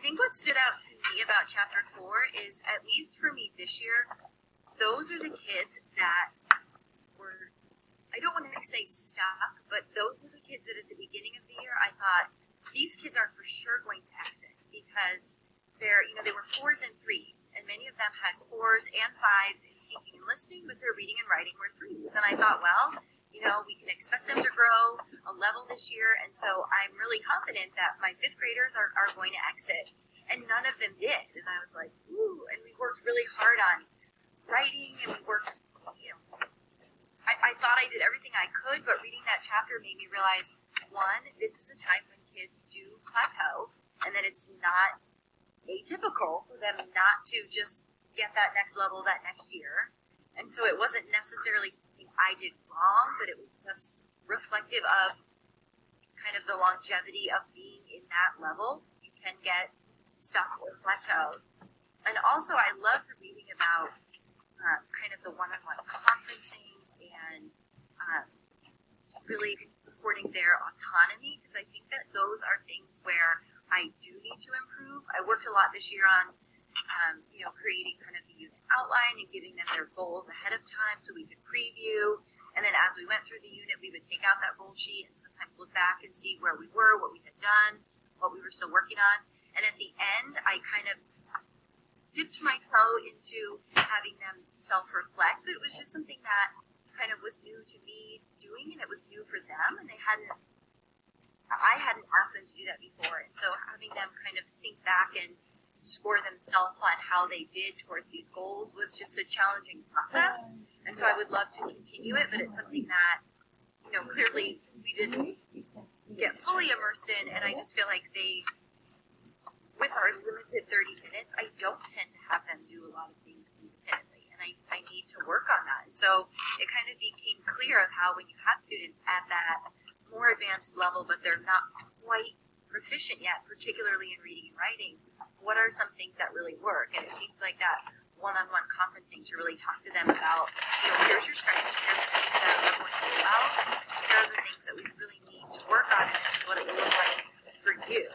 think what stood out to me about chapter 4 is, at least for me this year, those are the kids that were, I don't want to say stuck, but those were the kids that at the beginning of the year I thought, these kids are for sure going to exit because they were 4s and 3s, and many of them had 4s and 5s in speaking and listening, but their reading and writing were 3s. And I thought, well, we can expect them to grow a level this year, and so I'm really confident that my 5th graders are going to exit, and none of them did. And I was like, ooh, and we worked really hard on writing, and we worked, I thought I did everything I could, but reading that chapter made me realize, one, this is a time when kids do plateau, and that it's not atypical for them not to just get that next level that next year. And so it wasn't necessarily something I did wrong, but it was just reflective of kind of the longevity of being in that level. You can get stuck or plateaued. And also I love the reading about kind of the one-on-one conferencing and really supporting their autonomy, because I think that those are things where I do need to improve. I worked a lot this year on, creating kind of the unit outline and giving them their goals ahead of time so we could preview. And then as we went through the unit, we would take out that goal sheet and sometimes look back and see where we were, what we had done, what we were still working on. And at the end, I kind of dipped my toe into having them self-reflect, but it was just something that kind of was new to me doing, and it was new for them, and I hadn't asked them to do that before. And so having them kind of think back and score themselves on how they did towards these goals was just a challenging process. And so I would love to continue it, but it's something that, clearly we didn't get fully immersed in, and I just feel like with our limited 30 minutes, I don't tend to have them do a lot of things independently, and I need to work on that. And so it kind of became clear of how when you have students at that more advanced level, but they're not quite proficient yet, particularly in reading and writing, what are some things that really work? And it seems like that one-on-one conferencing to really talk to them about, here's your strengths, here's the things that are going really well, here are the things that we really need to work on, and this is what it will look like for you.